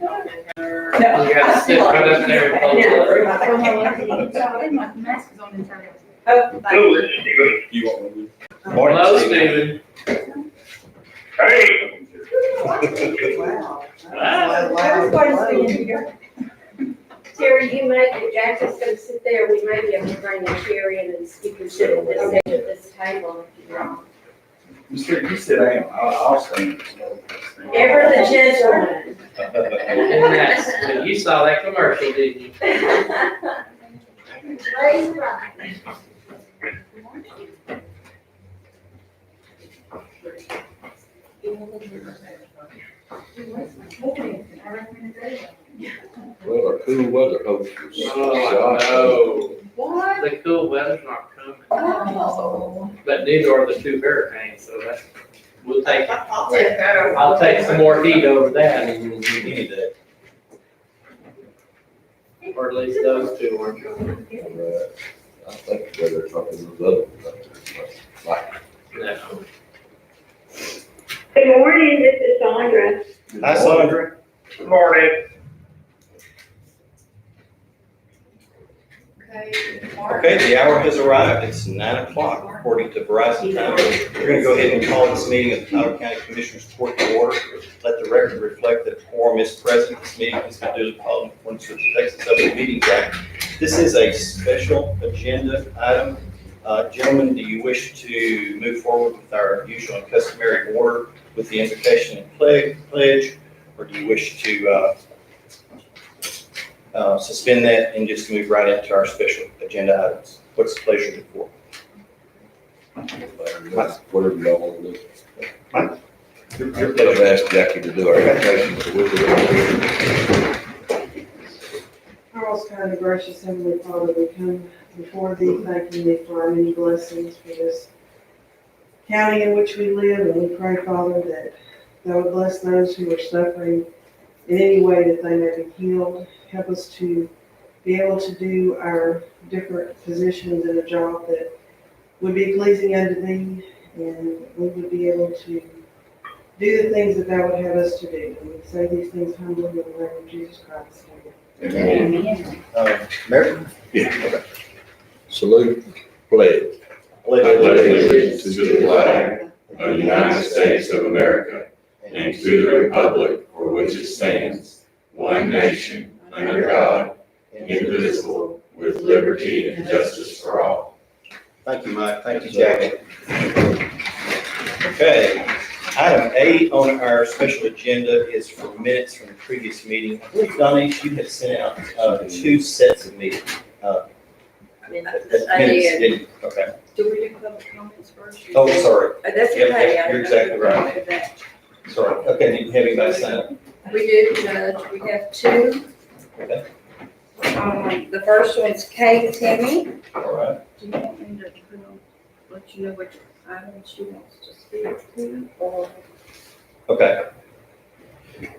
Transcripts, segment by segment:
You got to sit right up there and hold it. My mask is on inside. Oh, thank you. You want me to? Hello, Stephen. Hey, Wow. Everybody's being here. Terry, you may, if Jack's gonna sit there, we may be able to bring the chair in and you can sit at this table if you want. You sit down, I'll stand. Ever the gentleman. And that's, you saw that commercial, didn't you? Raise your right. Well, our cool weather hostess. Oh, What? no. The cool weather's not coming, Oh. but neither are the two hurricanes, so that's, we'll take, I'll take that. I'll take some more heat over that, Any day. or at least those two aren't coming. I think the weather's not in those other ones. Like, No. Good morning, this is Sandra. Hi, Sandra. good morning. Okay, the hour has arrived. It's 9 o'clock according to Verizon time. We're going to go ahead and call this meeting of the Tyler County Commissioners Court to order. Let the record reflect that a quorum is present. This meeting has been duly called in accordance with the Texas Open Meetings Act. This is a special agenda item. Gentlemen, do you wish to move forward with our usual and customary order with the invocation and pledge, or do you wish to suspend that and just move right into our special agenda items? What's the pleasure of the court? whatever y'all want to do. Your I've pleasure. asked Jackie to do our invitation, so we'll do it. Our most kind and gracious Heavenly Father, we come before Thee, thanking Thee for our many blessings for this county in which we live, and we pray, Father, that Thou would bless those who are suffering in any way that they may be healed. Help us to be able to do our different positions in a job that would be pleasing unto Thee, and we would be able to do the things that Thou would have us to do. And we say these things humbly in the name of Jesus Christ. Amen. Mary? Yeah. Salute, pledge. I pledge allegiance to the flag of the United States of America and to the republic for which it stands, one nation, under God, indivisible, with liberty and justice for all. Thank you, Mike. Thank you, Jackie. Okay, item 8 on our special agenda is for minutes from the previous meeting. I believe, Donnie, you had sent out 2 sets of meetings. I did. Minutes, didn't you? Okay. Do we do public comments first? Oh, sorry. That's Yep, okay. yep, you're exactly right. Sorry. Okay, did you have anybody sign up? We do, Judge, we have 2. Okay. The first one's Kate Timmy. All right. Do you want me to let you know which item she wants to speak to, or? Okay.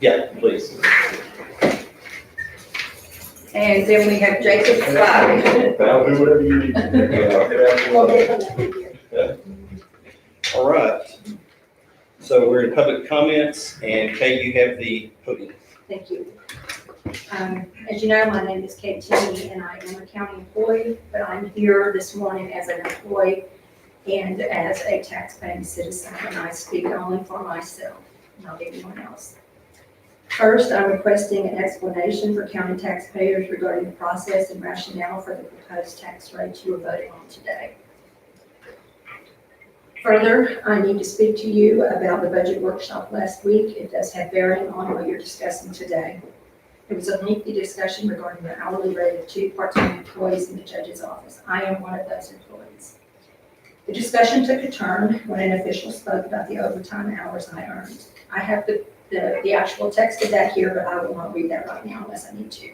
Yeah, please. And then we have Jacob Spivey. I'll do whatever you need. Yeah. All right. So we're in public comments, and Kate, you have the podium. Thank you. As you know, my name is Kate Tinney, and I am a county employee, but I'm here this morning as an employee and as a taxpaying citizen, and I speak only for myself, not anyone else. First, I'm requesting an explanation for county taxpayers regarding the process and rationale for the proposed tax rates you are voting on today. Further, I need to speak to you about the budget workshop last week. It does have bearing on what you're discussing today. It was a lengthy discussion regarding the hourly rate of 2 part-time employees in the judge's office. I am one of those employees. The discussion took a turn when an official spoke about the overtime hours I earned. I have the actual text of that here, but I will not read that right now unless I need to.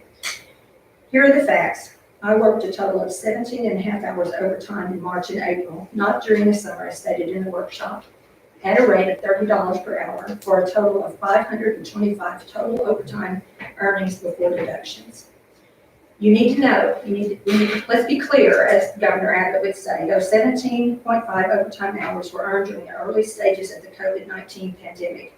Here are the facts. I worked a total of 17 and a half hours overtime in March and April, not during the summer as stated in the workshop, at a rate of $30 per hour for a total of 525 total overtime earnings before deductions. You need to know, let's be clear, as Governor Abbott would say, those 17.5 overtime hours were earned during the early stages of the COVID-19 pandemic.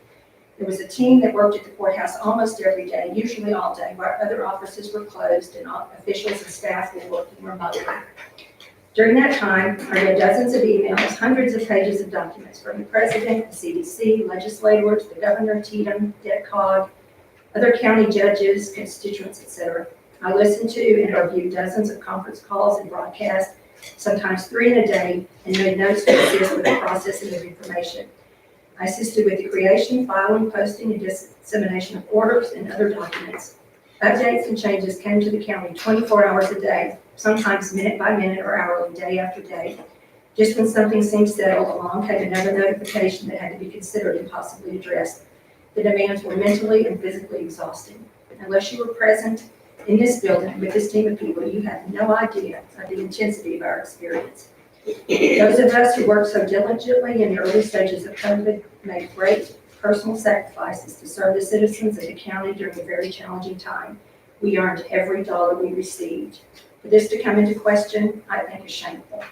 There was a team that worked at the courthouse almost every day, usually all day, while other offices were closed and officials and staff were working remotely. During that time, I read dozens of emails, hundreds of pages of documents from the president, the CDC, legislators, the governor, Tatum, DECOG, other county judges, constituents, etc. I listened to and reviewed dozens of conference calls and broadcasts, sometimes 3 in a day, and made notes to assist with the processing of information. I assisted with the creation, filing, posting, and dissemination of orders and other documents. Updates and changes came to the county 24 hours a day, sometimes minute by minute or hourly, day after day. Just when something seemed settled, along came another notification that had to be considered and possibly addressed. The demands were mentally and physically exhausting. Unless you were present in this building with this team of people, you have no idea of the intensity of our experience. Those of us who worked so diligently in the early stages of COVID made great personal sacrifices to serve the citizens of the county during a very challenging time. We earned every dollar we received. For this to come into question, I think is shameful.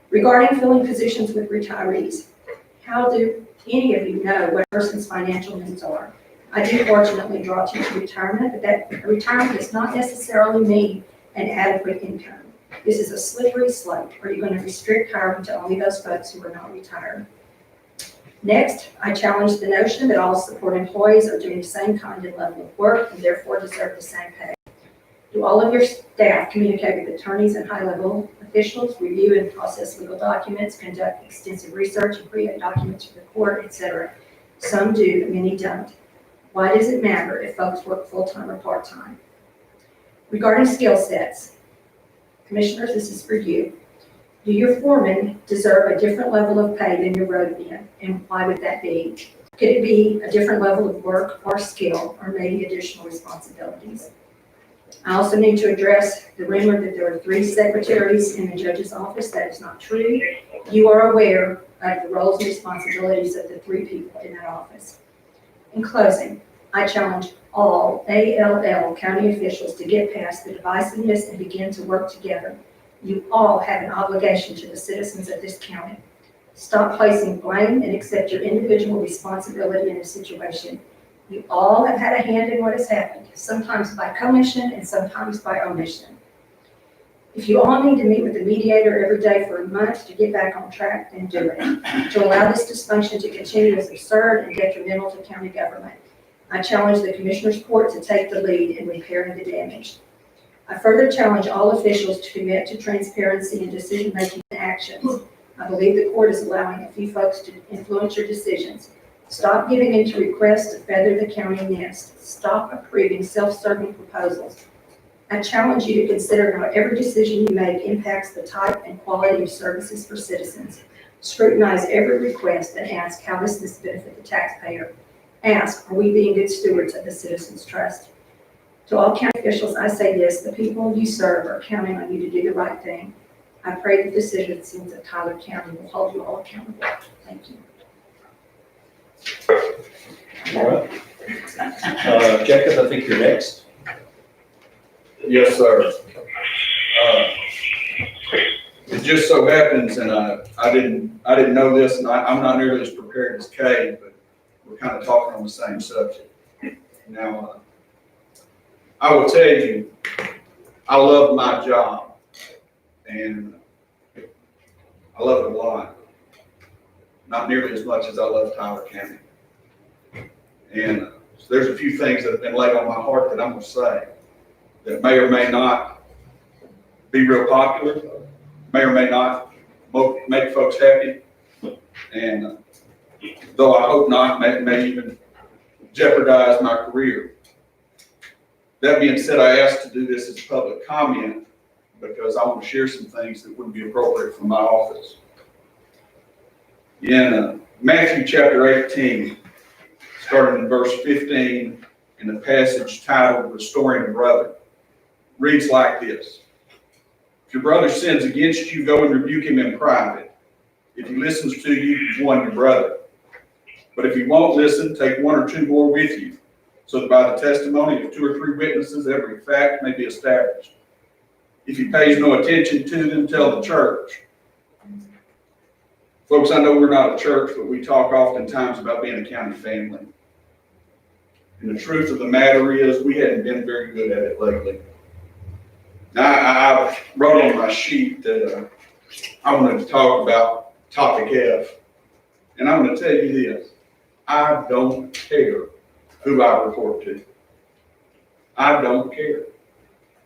Regarding filling positions with retirees, how do any of you know what a person's financial needs are? I do fortunately draw to retirement, but that retirement does not necessarily mean an adequate income. This is a slippery slope. Are you going to restrict hiring to only those folks who are not retired? Next, I challenge the notion that all support employees are doing the same kind and level of work and therefore deserve the same pay. Do all of your staff communicate with attorneys and high-level officials, review and process legal documents, conduct extensive research and create documents for the court, etc.? Some do, but many don't. Why does it matter if folks work full-time or part-time? Regarding skill sets, commissioners, this is for you. Do your foremen deserve a different level of pay than your roadmen, and why would that be? Could it be a different level of work or skill, or maybe additional responsibilities? I also need to address the rumor that there are 3 secretaries in the judge's office. That is not true. You are aware of the roles and responsibilities of the 3 people in that office. In closing, I challenge all ALL county officials to get past the divisiveness and begin to work together. You all have an obligation to the citizens of this county. Stop placing blame and accept your individual responsibility in a situation. You all have had a hand in what has happened, sometimes by commission and sometimes by omission. If you all need to meet with the mediator every day for a month to get back on track, then do it. To allow this dysfunction to continue is absurd and detrimental to county government. I challenge the Commissioners Court to take the lead in repairing the damage. I further challenge all officials to commit to transparency in decision-making and actions. I believe the court is allowing a few folks to influence your decisions. Stop giving in to requests to feather the county nest. Stop approving self-serving proposals. I challenge you to consider how every decision you make impacts the type and quality of services for citizens. Scrutinize every request and ask, how does this benefit the taxpayer? Ask, are we being good stewards of the citizens' trust? To all county officials, I say this: the people you serve are counting on you to do the right thing. I pray that the citizens of Tyler County will hold you all accountable. Thank you. All right. Jacob, I think you're next. Yes, sir. It just so happens, and I didn't know this, and I'm not nearly as prepared as Kay, but we're kind of talking on the same subject. Now, I will tell you, I love my job, and I love it a lot. Not nearly as much as I love Tyler County. And so there's a few things that have been laid on my heart that I'm going to say that may or may not be real popular, may or may not make folks happy, and though I hope not, may even jeopardize my career. That being said, I asked to do this as a public comment because I want to share some things that wouldn't be appropriate for my office. In Matthew chapter 18, starting in verse 15, in the passage titled Restoring a Brother, reads like this: if your brother sins against you, go and rebuke him in private. If he listens to you, you've won your brother. But if he won't listen, take 1 or 2 more with you, so that by the testimony of 2 or 3 witnesses, every fact may be established. If he pays no attention to them, tell the church. Folks, I know we're not a church, but we talk oftentimes about being a county family. And the truth of the matter is, we hadn't been very good at it lately. Now, I wrote on my sheet that I wanted to talk about topic F. And I'm gonna tell you this, I don't care who I report to. I don't care.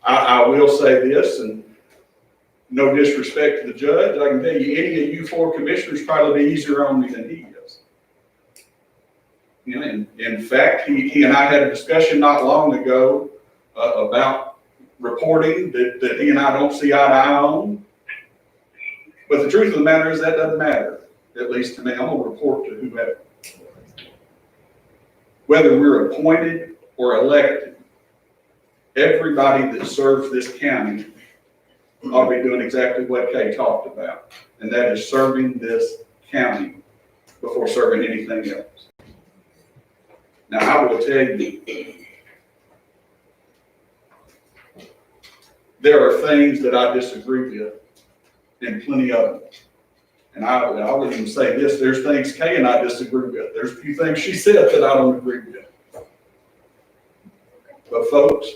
I will say this, and no disrespect to the judge, I can tell you, any of you 4 commissioners probably be easier on me than he is. You know, and in fact, he and I had a discussion not long ago about reporting that he and I don't see eye to eye on. But the truth of the matter is that doesn't matter, at least to me. I'm gonna report to whoever. Whether we're appointed or elected, everybody that serves this county ought to be doing exactly what Kay talked about, and that is serving this county before serving anything else. Now, I will tell you, there are things that I disagree with, and plenty of them. And I would even say this, there's things Kay and I disagree with. There's a few things she said that I don't agree with. But folks,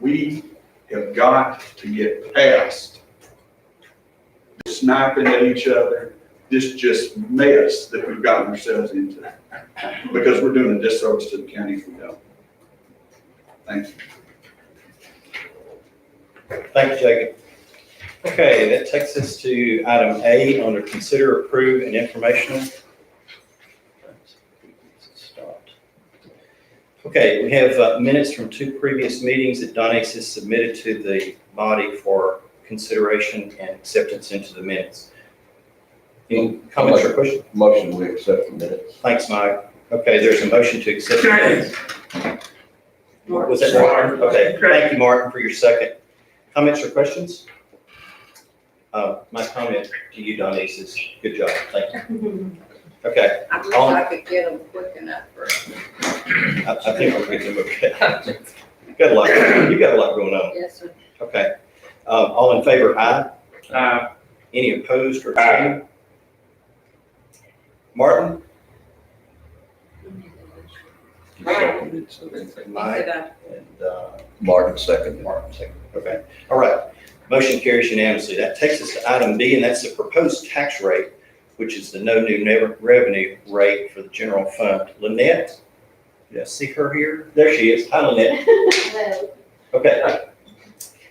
we have got to get past sniping at each other, this just mess that we've gotten ourselves into. Because we're doing a disservice to the county if we don't. Thank you. Thank you, Jacob. Okay, that takes us to item A under consider, approve, and informational. Okay, we have minutes from 2 previous meetings that Don Ace has submitted to the body for consideration and acceptance into the minutes. Any comments or questions? Motion, we accept the minutes. Thanks, Mike. Okay, there's a motion to accept the minutes. Was that Martin? Okay, thank you, Martin, for your second. Comments or questions? My comment to you, Don Ace, is good job. Thank you. Okay. I wish I could get them quick enough for. I think we'll get them okay. You got a lot going on. Yes, sir. Okay. All in favor, aye? Any opposed or abstaining? Martin? Seconded, so they- Mike? And Martin seconded. Martin, second. Okay. All right. Motion carries unanimously. That takes us to item B, and that's the proposed tax rate, which is the no new revenue rate for the general fund. Lynette? Did I see her here? There she is. Hi, Lynette. Hello. Okay.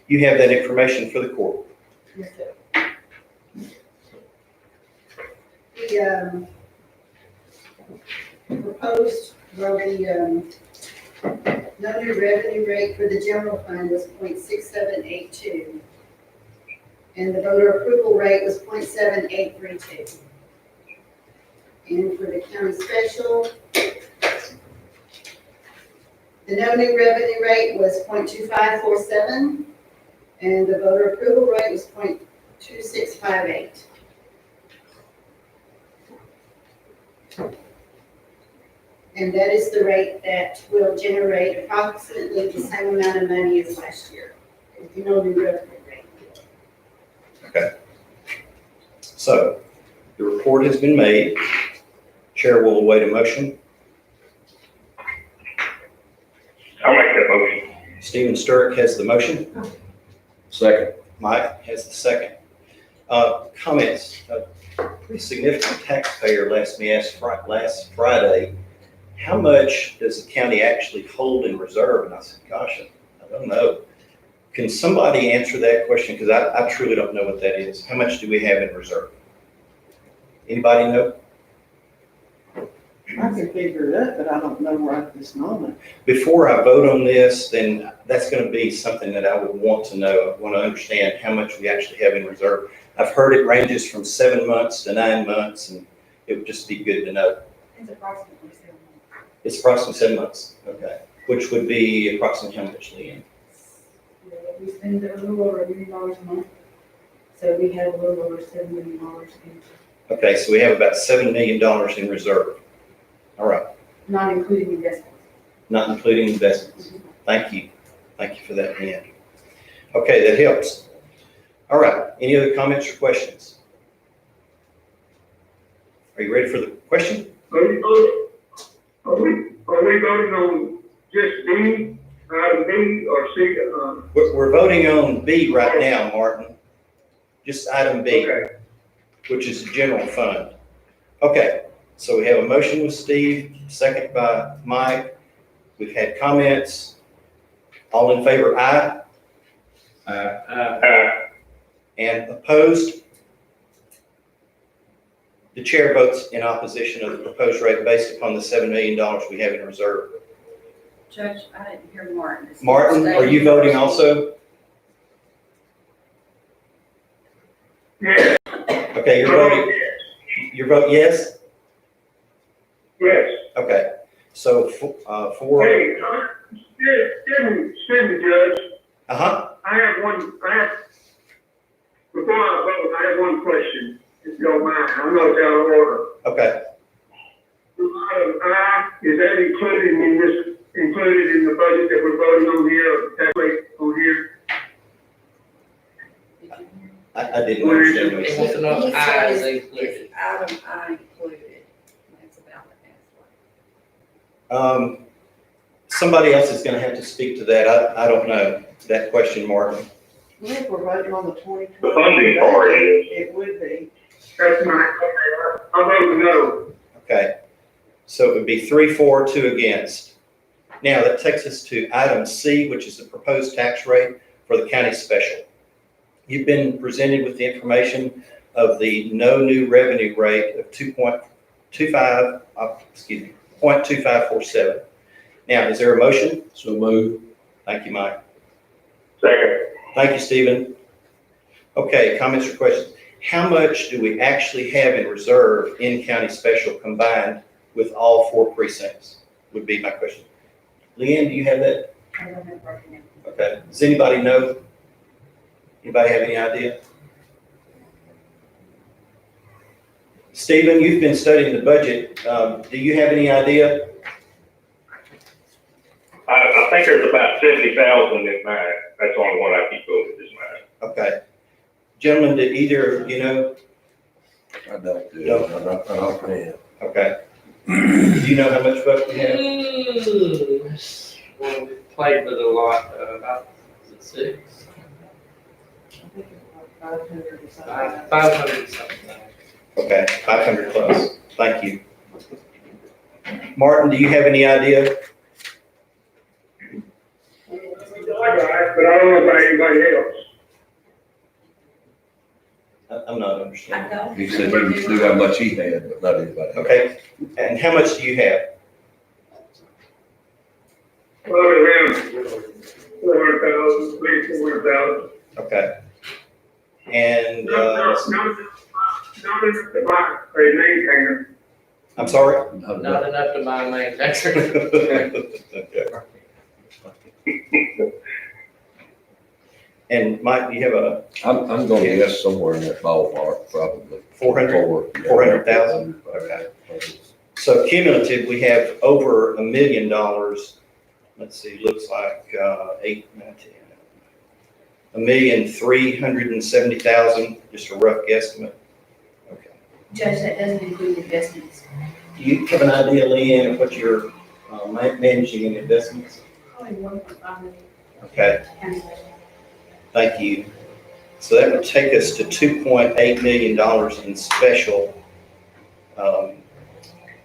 You have that information for the court. The proposed, well, the no new revenue rate for the general fund was 0.6782. And the voter approval rate was 0.7832. And for the county special, the no new revenue rate was 0.2547, and the voter approval rate was 0.2658. And that is the rate that will generate approximately the same amount of money as last year. You know, the revenue rate. Okay. So the report has been made. Chair will await a motion. I'll make that motion. Stephen Sturrock has the motion. Second. Mike has the second. Comments. A pretty significant taxpayer asked me last Friday, how much does the county actually hold in reserve? And I said, gosh, I don't know. Can somebody answer that question? Because I truly don't know what that is. How much do we have in reserve? Anybody know? I can figure it out, but I don't know right at this moment. Before I vote on this, then that's going to be something that I would want to know. I want to understand how much we actually have in reserve. I've heard it ranges from 7 months to 9 months, and it would just be good to know. It's approximately 7 months. It's approximately 7 months, okay. Which would be approximately how much, Leanne? Yeah, we spend a little over $1 million a month, so we have a little over $7 million in, Okay, so we have about $7 million in reserve. All right, not including investments. not including investments. Thank you. Thank you for that, Leanne. Okay, that helps. All right, any other comments or questions? Are you ready for the question? Are we voting on just B, item B, or C, We're voting on B right now, Martin. Just item B, okay. which is the general fund. Okay, so we have a motion with Steve, second by Mike. We've had comments. All in favor, aye. And opposed? The chair votes in opposition of the proposed rate based upon the $7 million we have in reserve. Judge, I didn't hear Martin. Martin, are you voting also? Yes. Okay, you're voting, your vote yes? Yes. Okay, so for, Hey, excuse me, Judge, uh-huh, before I vote, I have one question, if you don't mind. I know it's out of order. okay. Item I, is that included in the budget that we're voting on here, or tax rate on here? I didn't understand what you He said. wants to know if He I is says included. it's item I included. That's about the password. Somebody else is gonna have to speak to that. I don't know that question, Martin. If we're voting on the 2020. The funding part is. It would be. That's my, I'm voting no. Okay, so it would be 3-4, 2 against. Now, that takes us to item C, which is the proposed tax rate for the county special. You've been presented with the information of the no new revenue rate of 0.2547. Now, is there a motion? So move. Thank you, Mike. Second. Thank you, Stephen. Okay, comments or questions? How much do we actually have in reserve in county special combined with all 4 precincts, would be my question. Leanne, do you have that? I don't have broken down. Okay, does anybody know? Anybody have any idea? Stephen, you've been studying the budget. Do you have any idea? I think there's about 70,000 in mine. That's the only one I keep going with this mine. Okay. Gentlemen, did either, you know? I don't do No. it. I don't know. Okay. Do you know how much vote we have? Well, we played with it a lot, about, is it 6? I think it's like 500 or something. 500 something. Okay, 500 plus. Thank you. Martin, do you have any idea? I got it, but I don't know about anybody else. I'm not understanding. He said he knew how much he had, but not anybody else. Okay, and how much do you have? Around 400,000, maybe 400,000. Okay. And, Not enough to buy a maintainer. I'm sorry? Not enough to buy a manufacturer. Okay. And Mike, do you have a I'm gonna guess somewhere in that ballpark, probably. 400,000? 400,000? Okay. Okay. So cumulative, we have over $1 million. Let's see, looks like 8, 9, 10. $1,370,000, just a rough guesstimate. Okay. Judge, that doesn't include investments. Do you have an idea, Leanne, of what you're managing in investments? Probably 1.5 million. Okay, County budget. thank you. So that would take us to $2.8 million in special.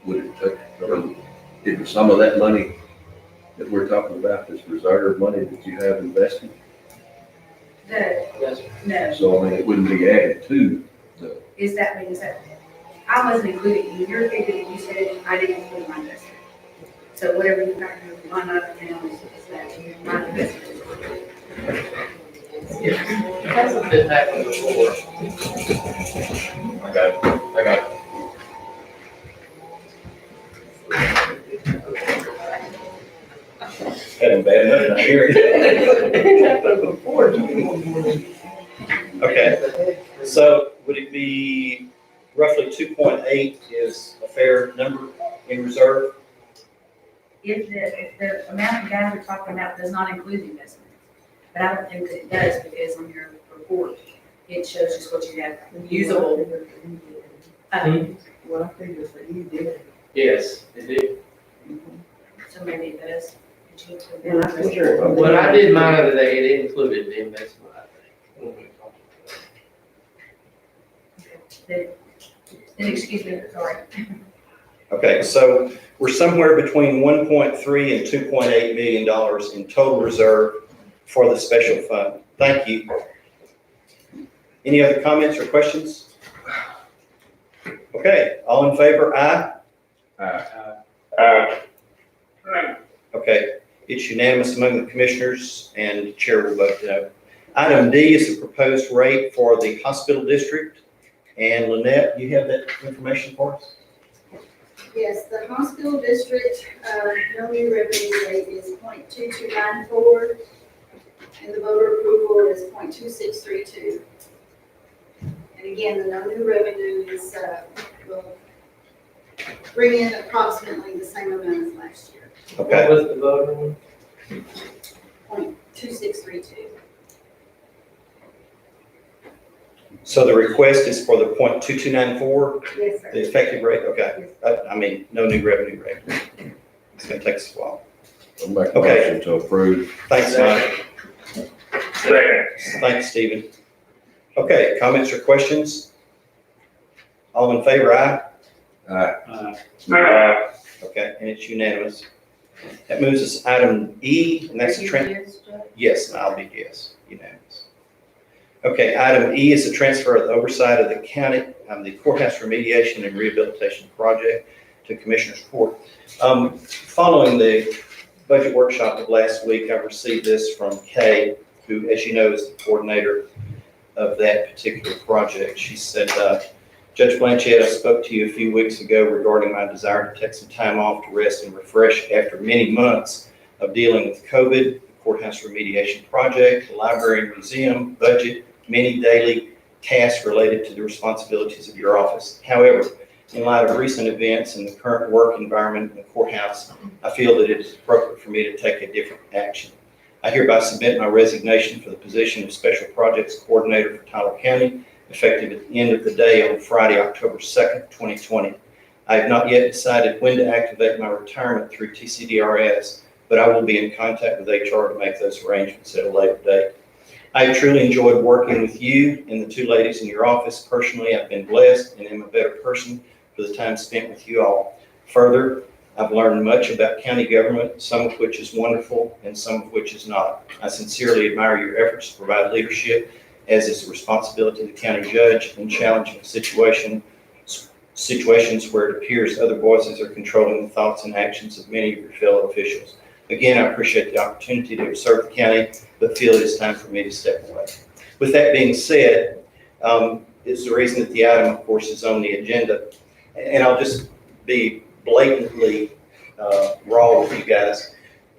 Would it take, is some of that money that we're talking about, this reserve money that you have invested? No, So, I mean, it wouldn't be added to is that, I wasn't including, in your figure that you said, I didn't include my investment. So whatever you got in your line item now is that, my investment. It hasn't been happened before. I got it. Hadn't bad enough not hearing. Okay, so would it be roughly 2.8 is a fair number in reserve? If the amount of guys we're talking about does not include the investments. But I don't think that it does, because on your report, it shows just what you have usable. What I figured is that you did. Yes, it did. So maybe it does. And I for sure. When I did mine the other day, it included the investment, I think. And excuse me, sorry. Okay, so we're somewhere between 1.3 and 2.8 million dollars in total reserve for the special fund. Thank you. Any other comments or questions? Okay, all in favor, aye? Okay, it's unanimous among the commissioners and the chair will vote no. Item D is the proposed rate for the hospital district. And Lynette, you have that information for us? Yes, the hospital district, no new revenue rate is 0.2294, and the voter approval is 0.2632. And again, the no new revenue is, will bring in approximately the same amount as last year, Okay, What was the voter one? 0.2632. so the request is for the 0.2294, Yes, sir. the effective rate, okay. I mean, no new revenue rate. It's gonna take us a while. I'll make a Okay. motion to approve. Thanks, Mike. Thanks, Stephen. Okay, comments or questions? All in favor, aye? Okay, and it's unanimous. That moves us to item E, and that's yes, I'll be yes, unanimous. Okay, item E is the transfer of the oversight of the county, the courthouse remediation and rehabilitation project to Commissioner's Court. Following the budget workshop of last week, I received this from Kay, who, as you know, is the coordinator of that particular project. She said, Judge Blanchett, I spoke to you a few weeks ago regarding my desire to take some time off to rest and refresh after many months of dealing with COVID, the courthouse remediation project, the library and museum, budget, many daily tasks related to the responsibilities of your office. However, in light of recent events and the current work environment in the courthouse, I feel that it is appropriate for me to take a different action. I hereby submit my resignation for the position of Special Projects Coordinator for Tyler County, effective at the end of the day on Friday, October 2nd, 2020. I have not yet decided when to activate my retirement through TCDRS, but I will be in contact with HR to make those arrangements at a later date. I have truly enjoyed working with you and the two ladies in your office. Personally, I've been blessed and am a better person for the time spent with you all. Further, I've learned much about county government, some of which is wonderful and some of which is not. I sincerely admire your efforts to provide leadership, as is the responsibility of the county judge in challenging situations where it appears other voices are controlling the thoughts and actions of many of your fellow officials. Again, I appreciate the opportunity to serve the county, but feel it is time for me to step away. With that being said, is the reason that the item, of course, is on the agenda. And I'll just be blatantly raw with you guys.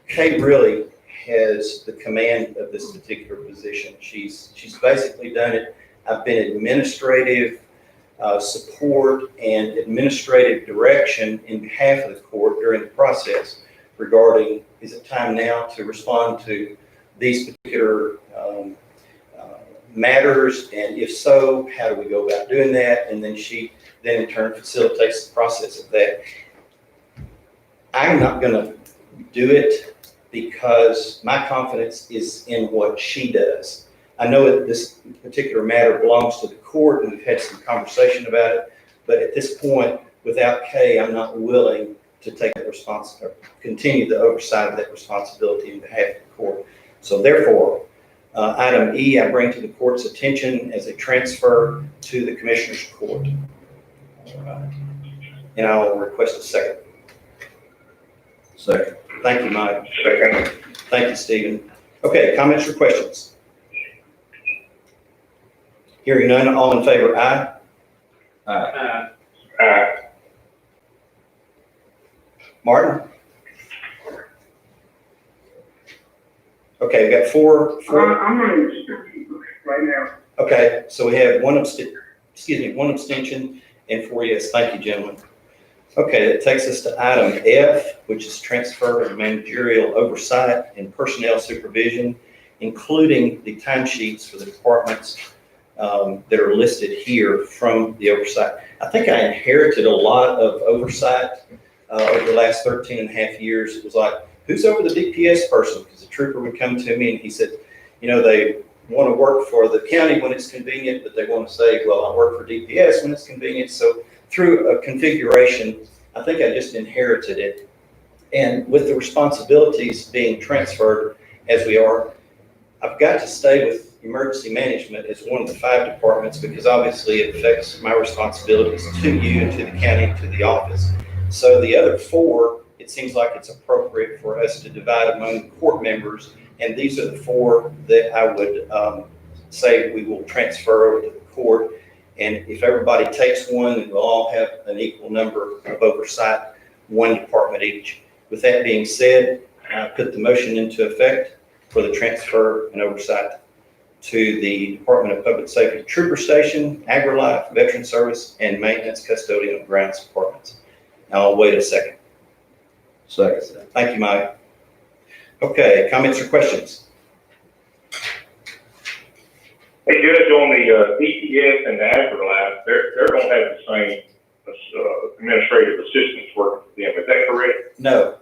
Kay really has the command of this particular position. She's basically done it. I've been administrative support and administrative direction in behalf of the court during the process regarding, is it time now to respond to these particular matters, and if so, how do we go about doing that? And then she then in turn facilitates the process of that. I'm not going to do it because my confidence is in what she does. I know that this particular matter belongs to the court, and we've had some conversation about it, but at this point, without Kay, I'm not willing to take that continue the oversight of that responsibility in behalf of the court. So therefore, item E, I bring to the court's attention as a transfer to the Commissioner's Court. And I'll request a second. Second. Thank you, Mike. Second. Thank you, Stephen. Okay, comments or questions? Hearing none, all in favor, aye? Aye. Martin? Okay, we've got four. I'm going to right now. Okay, so we have one abstention and 4 yes. Thank you, gentlemen. Okay, that takes us to item F, which is transfer of managerial oversight and personnel supervision, including the timesheets for the departments that are listed here from the oversight. I think I inherited a lot of oversight over the last 13 and a half years. It was like who's over the DPS person? Because the trooper would come to me and he said, they want to work for the county when it's convenient, but they want to say, well, I work for DPS when it's convenient. So through a configuration, I think I just inherited it. And with the responsibilities being transferred as we are, I've got to stay with emergency management as one of the 5 departments because obviously it affects my responsibilities to you and to the county and to the office. So the other 4, it seems like it's appropriate for us to divide among court members, and these are the 4 that I would say we will transfer over to the court. And if everybody takes one, then we'll all have an equal number of oversight, 1 department each. With that being said, I put the motion into effect for the transfer and oversight to the Department of Public Safety Trooper Station, AgriLife, Veteran Service, and Maintenance Custodial and Grounds Departments. Now I'll wait a second. Second. Thank you, Mike. Okay, comments or questions? Hey, Judge, on the DPS and the AgriLife, they're gonna have the same administrative assistants working for them, is that correct? No.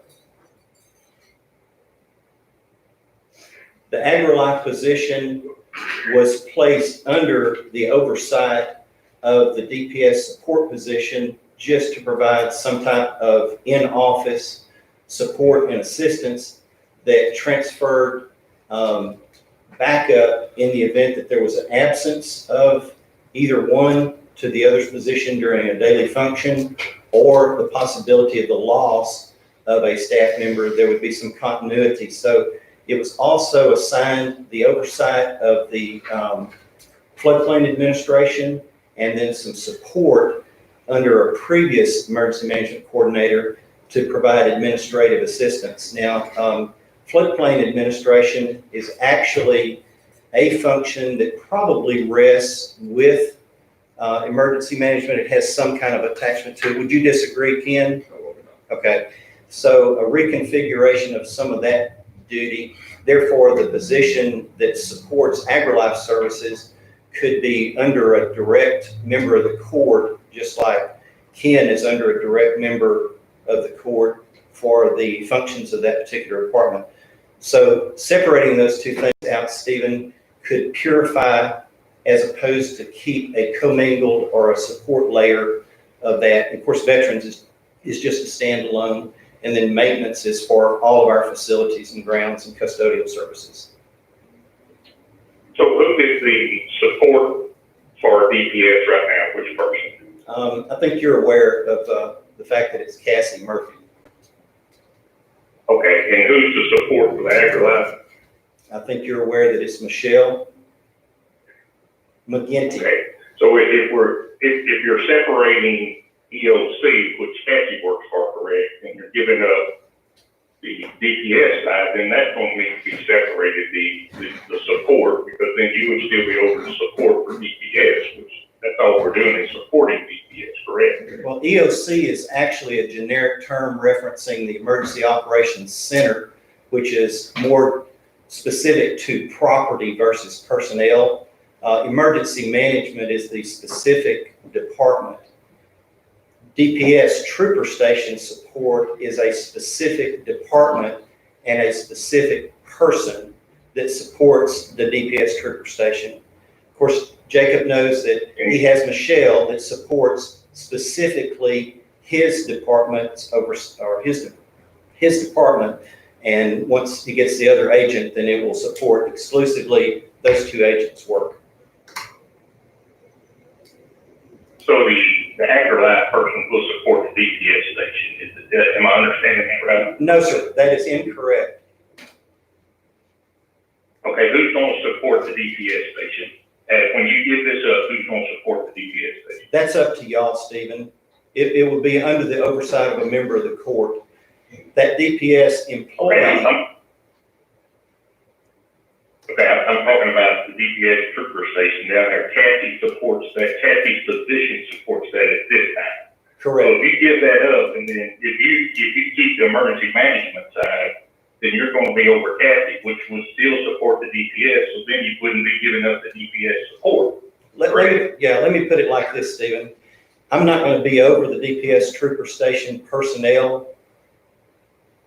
The AgriLife position was placed under the oversight of the DPS support position just to provide some type of in-office support and assistance that transferred backup in the event that there was an absence of either one to the other's position during a daily function, or the possibility of the loss of a staff member, there would be some continuity. So it was also assigned the oversight of the floodplain administration and then some support under a previous emergency management coordinator to provide administrative assistance. Now, floodplain administration is actually a function that probably rests with emergency management. It has some kind of attachment to it. Would you disagree, Ken? Okay, so a reconfiguration of some of that duty. Therefore, the position that supports AgriLife services could be under a direct member of the court, just like Ken is under a direct member of the court for the functions of that particular department. So separating those 2 things out, Stephen, could purify as opposed to keep a commingled or a support layer of that. Of course, veterans is just a standalone, and then maintenance is for all of our facilities and grounds and custodial services. So who is the support for DPS right now, which person? I think you're aware of the fact that it's Cassie Murphy. Okay, and who's the support for the AgriLife? I think you're aware that it's Michelle McGinty. Okay, so if you're separating EOC, which Cassie works for, correct, and you're giving up the DPS side, then that's going to need to be separated, the support, because then you would still be over the support for DPS, which that's all we're doing is supporting DPS, correct? Well, EOC is actually a generic term referencing the Emergency Operations Center, which is more specific to property versus personnel. Emergency management is the specific department. DPS Trooper Station support is a specific department and a specific person that supports the DPS Trooper Station. Of course, Jacob knows that he has Michelle that supports specifically his department or his department. And once he gets the other agent, then it will support exclusively those 2 agents' work. So the AgriLife person will support the DPS station. Am I understanding that right? No, sir, that is incorrect. Okay, who's going to support the DPS station? When you give this up, who's going to support the DPS station? That's up to y'all, Stephen. It will be under the oversight of a member of the court. That DPS employee. Okay, I'm talking about the DPS Trooper Station down there. Kathy supports that. Kathy's position supports that at this time. Correct. So if you give that up, and then if you keep the emergency management side, then you're going to be over Kathy, which would still support the DPS. So then you wouldn't be giving up the DPS support. Let me put it like this, Stephen. I'm not going to be over the DPS Trooper Station personnel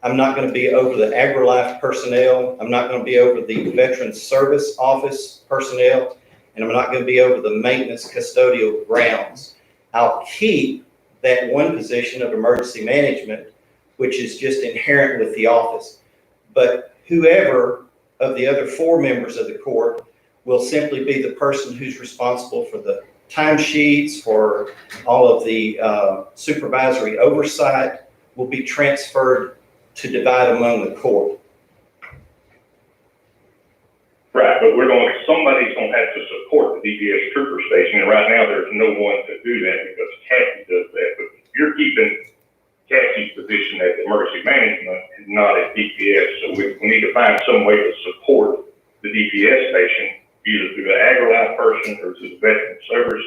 I'm not going to be over the AgriLife personnel. I'm not going to be over the Veterans Service Office personnel. And I'm not going to be over the maintenance custodial grounds. I'll keep that one position of emergency management, which is just inherent with the office. But whoever of the other 4 members of the court will simply be the person who's responsible for the timesheets, for all of the supervisory oversight, will be transferred to divide among the court. Right, but somebody's gonna have to support the DPS trooper station, and right now there's no one to do that because Kathy does that. But you're keeping Kathy's position at emergency management and not at DPS, so we need to find some way to support the DPS station, either through the AgriLife person or through the Veteran Service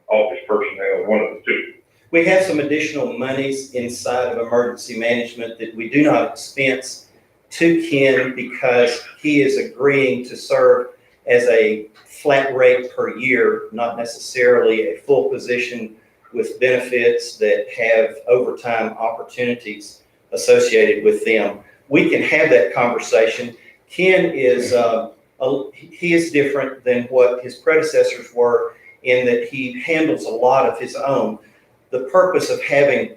Office personnel, one of the two. We have some additional monies inside of emergency management that we do not expense to Ken because he is agreeing to serve as a flat rate per year, not necessarily a full position with benefits that have overtime opportunities associated with them. We can have that conversation. Ken is he is different than what his predecessors were in that he handles a lot of his own. The purpose of having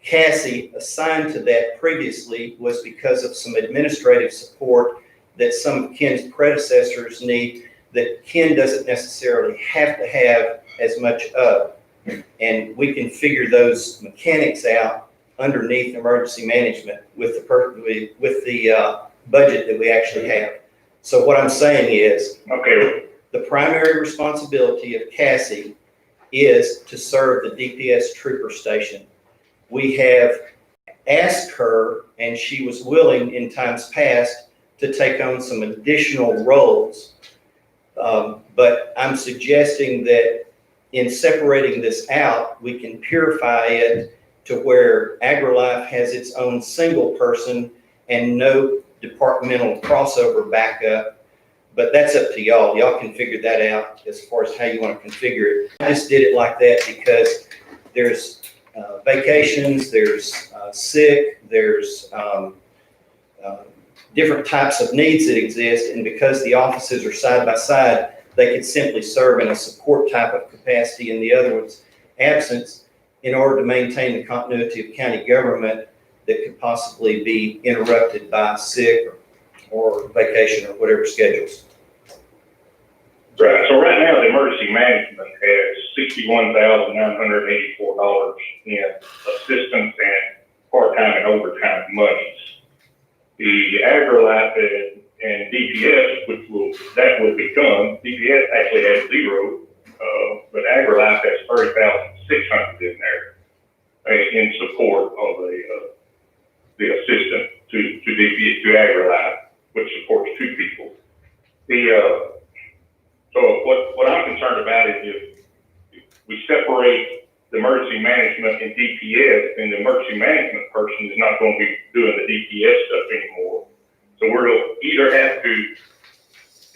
Cassie assigned to that previously was because of some administrative support that some of Ken's predecessors need that Ken doesn't necessarily have to have as much of. And we can figure those mechanics out underneath emergency management with the budget that we actually have. So what I'm saying is, Okay, the primary responsibility of Cassie is to serve the DPS trooper station. We have asked her, and she was willing in times past, to take on some additional roles. But I'm suggesting that in separating this out, we can purify it to where AgriLife has its own single person and no departmental crossover backup. But that's up to y'all. Y'all can figure that out as far as how you want to configure it. I just did it like that because there's vacations, there's sick, there's different types of needs that exist, and because the offices are side by side, they could simply serve in a support type of capacity in the other one's absence in order to maintain the continuity of county government that could possibly be interrupted by sick or vacation or whatever schedules. right, so right now, the emergency management has $61,984 in assistance and part-time and overtime monies. The AgriLife and DPS, that would become, DPS actually has 0, but AgriLife has 30,600 in there in support of the assistant to DPS, to AgriLife, which supports 2 people. So what I'm concerned about is if we separate the emergency management and DPS, then the emergency management person is not going to be doing the DPS stuff anymore. So we're going to either have to,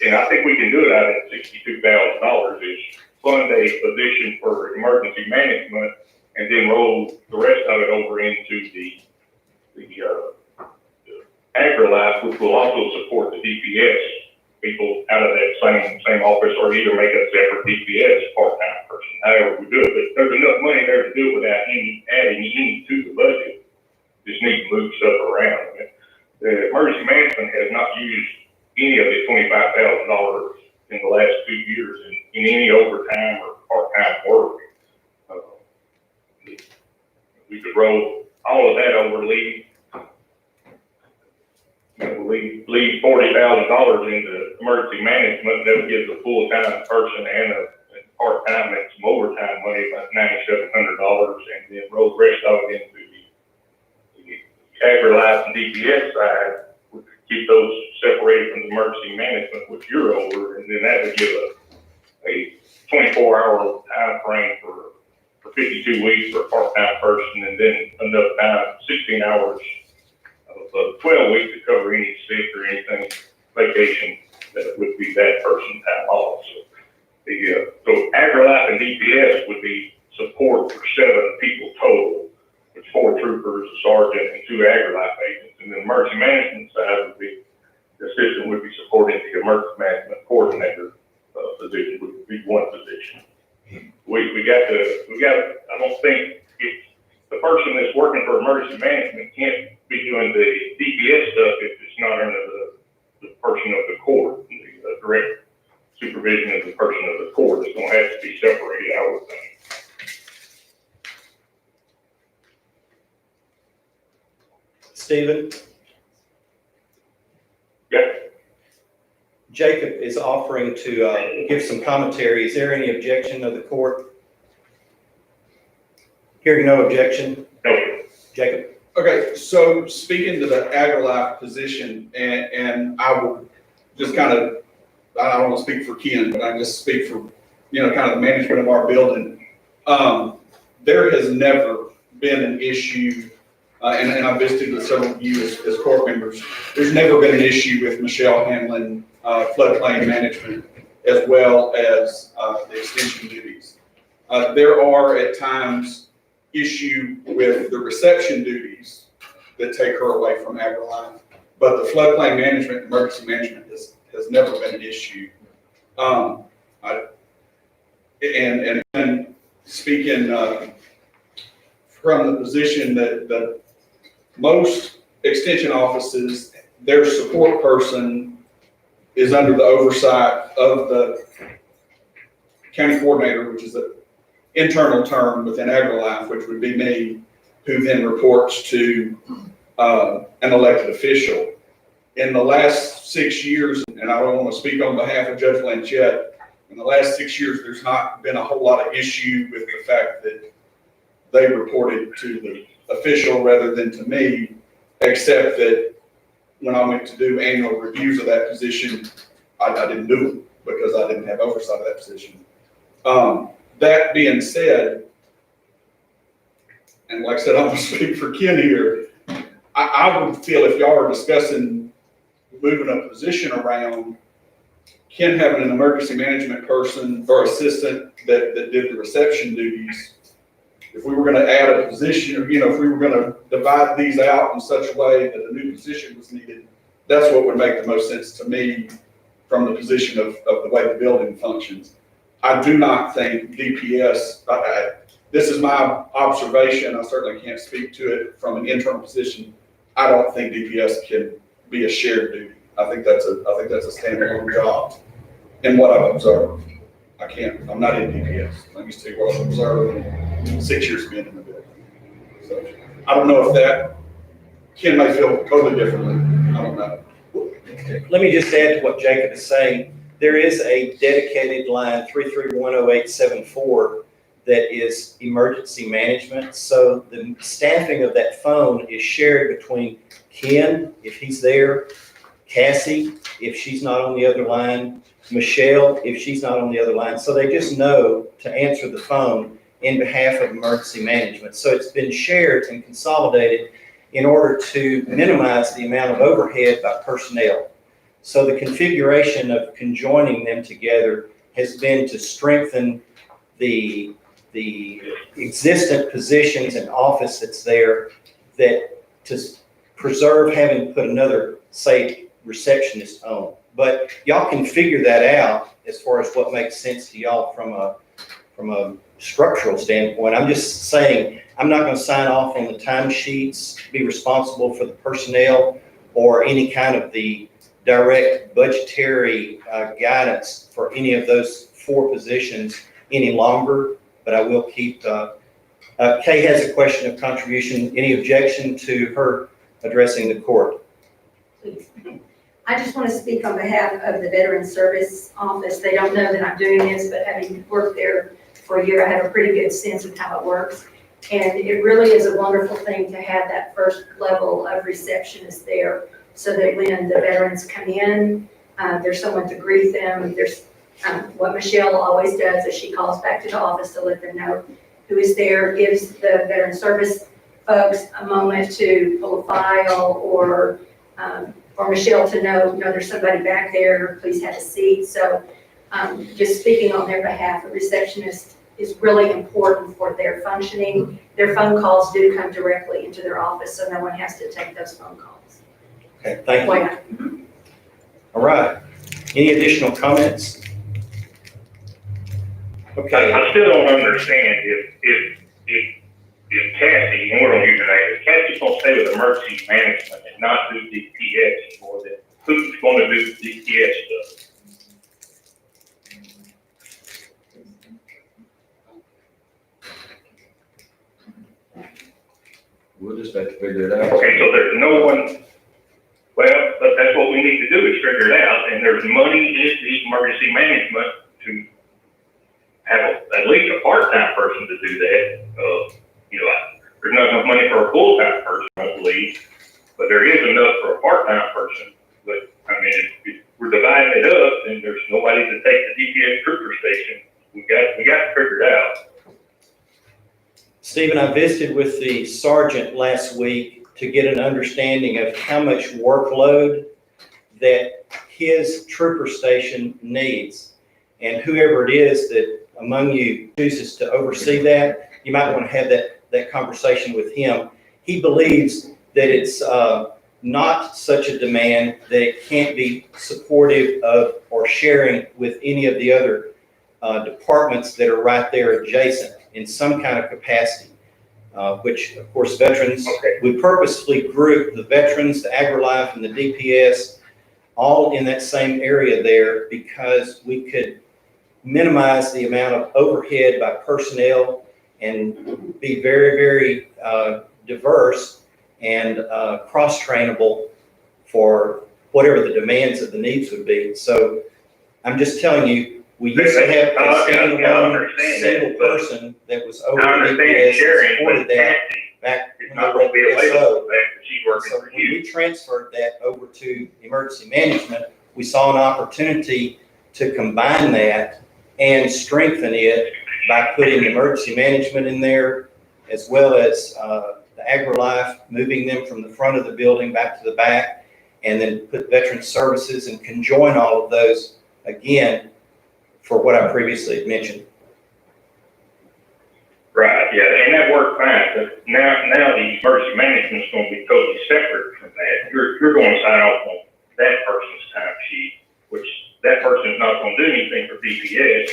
and I think we can do it out at $62,000, is fund a position for emergency management and then roll the rest of it over into the AgriLife, which will also support the DPS people out of that same office, or either make a separate DPS part-time person, however we do it. But there's enough money there to do it without adding any to the budget. Just need to move stuff around. The emergency management has not used any of the $25,000 in the last 2 years in any overtime or part-time work. We could roll all of that over, leave $40,000 into emergency management. That would give the full-time person and a part-time and some overtime money, about $9,700, and then roll the rest of it into the AgriLife and DPS side. We could keep those separated from the emergency management, which you're over, and then that would give a 24-hour time frame for 52 weeks for a part-time person, and then enough time, 16 hours of 12 weeks to cover any sick or anything, vacation, that would be that person's time off. So AgriLife and DPS would be support for 7 people total, which is 4 troopers, a sergeant, and 2 agri-life agents. And then the emergency management side would be, the assistant would be supporting the emergency management coordinator position, would be 1 position. We got, I don't think the person that's working for emergency management can't be doing the DPS stuff if it's not under the person of the court, the direct supervision of the person of the court. It's gonna have to be separated, I would think. Stephen? Yeah. Jacob is offering to give some commentary. Is there any objection of the court? Hearing no objection. No. Jacob? Okay, so speaking to the agri-life position, and I will just kind of, I don't want to speak for Ken, but I just speak for, kind of the management of our building. There has never been an issue, and I've visited with several of you as court members, there's never been an issue with Michelle handling floodplain management as well as the extension duties. There are at times issue with the reception duties that take her away from agri-life, but the floodplain management, emergency management has never been an issue. And speaking from the position that most extension offices, their support person is under the oversight of the county coordinator, which is an internal term within agri-life, which would be me, who then reports to an elected official. In the last 6 years, and I don't want to speak on behalf of Judge Blanchett, in the last 6 years, there's not been a whole lot of issue with the fact that they reported to the official rather than to me, except that when I went to do annual reviews of that position, I didn't do them because I didn't have oversight of that position. That being said, and like I said, I'm going to speak for Ken here, I would feel if y'all are discussing moving a position around, Ken having an emergency management person or assistant that did the reception duties, if we were going to add a position, or, if we were going to divide these out in such a way that a new position was needed, that's what would make the most sense to me from the position of the way the building functions. I do not think DPS, this is my observation, I certainly can't speak to it from an internal position. I don't think DPS can be a shared duty. I think that's a standalone job in what I've observed. I'm not in DPS. Let me see what I've observed in 6 years being in the building. So I don't know if that, Ken may feel totally differently. I don't know. Let me just add to what Jacob is saying. There is a dedicated line 3310874 that is emergency management. So the staffing of that phone is shared between Ken, if he's there, Cassie, if she's not on the other line, Michelle, if she's not on the other line. So they just know to answer the phone in behalf of emergency management. So it's been shared and consolidated in order to minimize the amount of overhead by personnel. So the configuration of conjoining them together has been to strengthen the existent positions and office that's there, that to preserve having to put another, say, receptionist on. But y'all can figure that out as far as what makes sense to y'all from a structural standpoint. I'm just saying, I'm not going to sign off on the timesheets, be responsible for the personnel or any kind of the direct budgetary guidance for any of those 4 positions any longer, but I will keep, Kay has a question of contribution. Any objection to her addressing the court? Please. I just want to speak on behalf of the Veteran Service Office. They don't know that I'm doing this, but having worked there for a year, I have a pretty good sense of how it works. And it really is a wonderful thing to have that first level of receptionist there, so that when the veterans come in, there's someone to greet them. There's what Michelle always does is she calls back to the office to let them know who is there, gives the Veteran Service folks a moment to pull a file, or Michelle to know, there's somebody back there, please have a seat. So just speaking on their behalf, a receptionist is really important for their functioning. Their phone calls do come directly into their office, so no one has to take those phone calls. Okay, thank you. FYI. All right. Any additional comments? Okay. I still don't understand if Cassie, and we're gonna use her name, if Cassie's gonna stay with emergency management and not do DPS anymore, then who's gonna do DPS stuff? We'll just have to figure it out. Okay, so there's no one, well, but that's what we need to do is figure it out, and there's money in the emergency management to have at least a part-time person to do that. There's not enough money for a full-time person, I believe, but there is enough for a part-time person. But, I mean, if we're dividing it up, and there's nobody to take the DPS trooper station, we got to figure it out. Stephen, I visited with the sergeant last week to get an understanding of how much workload that his trooper station needs. And whoever it is that among you chooses to oversee that, you might want to have that conversation with him. He believes that it's not such a demand that it can't be supportive of or sharing with any of the other departments that are right there adjacent in some kind of capacity, which of course veterans, we purposefully grouped the veterans, the AgriLife and the DPS all in that same area there because we could minimize the amount of overhead by personnel and be very, very diverse and cross-trainable for whatever the demands of the needs would be. So I'm just telling you, we used to have a standalone single person that was over the DPS and supported that back when they were at the SO. So when we transferred that over to emergency management, we saw an opportunity to combine that and strengthen it by putting emergency management in there, as well as the AgriLife, moving them from the front of the building back to the back, and then put veteran services and conjoin all of those again for what I previously had mentioned. Right, yeah, and that worked fine, but now the emergency management's gonna be totally separate from that. You're gonna sign off on that person's time sheet, which that person's not gonna do anything for DPS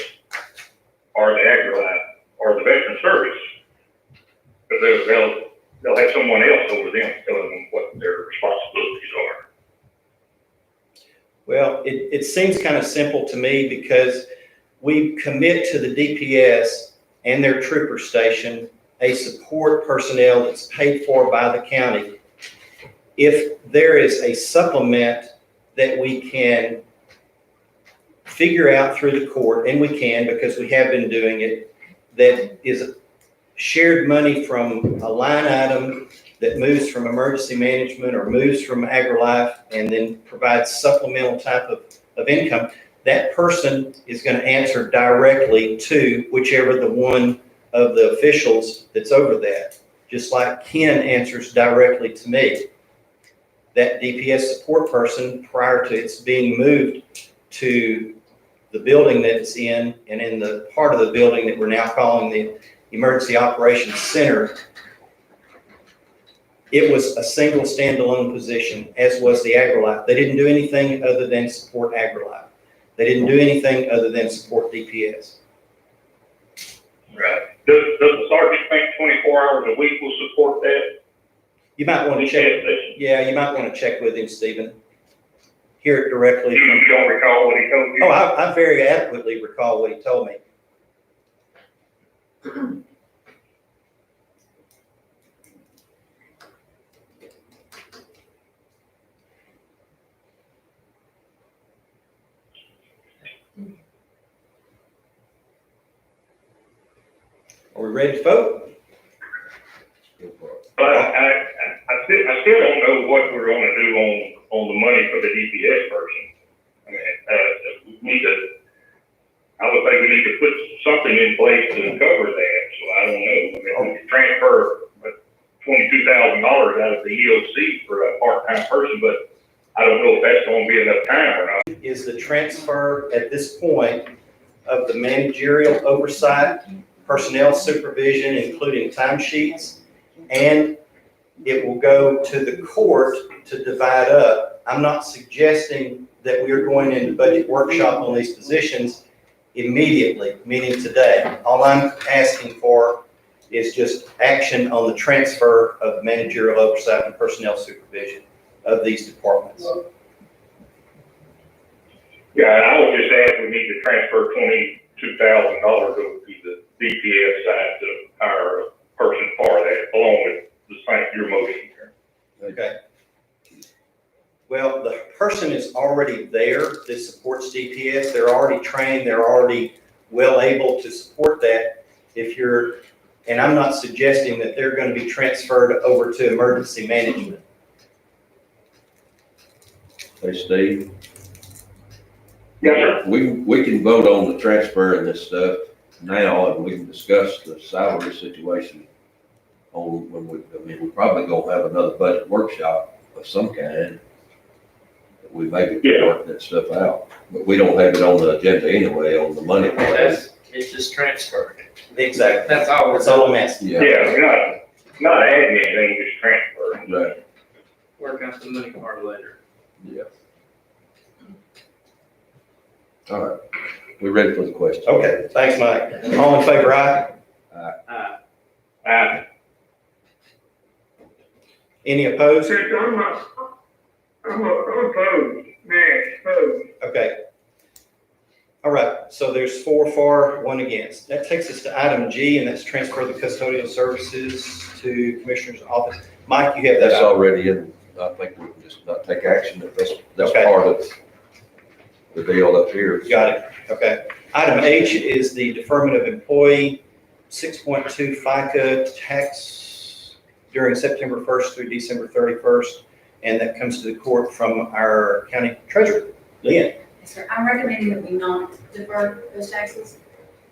or the AgriLife or the veteran service. Because they'll have someone else over them telling them what their responsibilities are. Well, it seems kind of simple to me because we commit to the DPS and their trooper station a support personnel that's paid for by the county. If there is a supplement that we can figure out through the court, and we can because we have been doing it, that is shared money from a line item that moves from emergency management or moves from AgriLife and then provides supplemental type of income, that person is going to answer directly to whichever the one of the officials that's over that. Just like Ken answers directly to me. That DPS support person, prior to its being moved to the building that it's in, and in the part of the building that we're now calling the Emergency Operations Center, it was a single standalone position, as was the AgriLife. They didn't do anything other than support AgriLife. They didn't do anything other than support DPS. Right. Does the sergeant think 24 hours a week will support that? You might want to check. Yeah, you might want to check with him, Stephen. Hear it directly. You don't recall what he told you? Oh, I very adequately recall what he told me. Are we ready to vote? But I still don't know what we're gonna do on the money for the DPS person. I mean, we need to, I would think we need to put something in place to cover that, so I don't know. I mean, we could transfer $22,000 out of the EOC for a part-time person, but I don't know if that's gonna be enough time or not. Is the transfer at this point of the managerial oversight personnel supervision, including timesheets, and it will go to the court to divide up. I'm not suggesting that we are going into budget workshop on these positions immediately, meaning today. All I'm asking for is just action on the transfer of managerial oversight and personnel supervision of these departments. Yeah, I would just add, we need to transfer $22,000 over to the DPS side to hire a person for that, along with the same, your motion here. Okay. Well, the person is already there that supports DPS. They're already trained. They're already well able to support that. And I'm not suggesting that they're going to be transferred over to emergency management. Hey, Steve, Yes, sir. we can vote on the transfer and this stuff now, and we can discuss the salary situation on we're probably gonna have another budget workshop of some kind. We maybe can work that stuff out, but we don't have it on the agenda anyway, on the money part. It's just transferred. Exactly. That's all. That's all I'm asking. Yeah, Yeah, not adding anything, just transferring. right, Work out the money part later. yeah. All right, we're ready for the question. Okay, thanks, Mike. All in favor, aye? Any opposed? I'm opposed, opposed. Okay. All right, so there's 4 for, 1 against. That takes us to item G, and that's transfer the custodial services to Commissioner's office. Mike, you have that. That's already in, I think we can just not take action if that's Okay. part of the deal up here. Got it, okay. Item H is the deferment of employee 6.2 FICA tax during September 1st through December 31st, and that comes to the court from our county treasurer, Lynn. Yes, sir. I'm recommending that we not defer those taxes.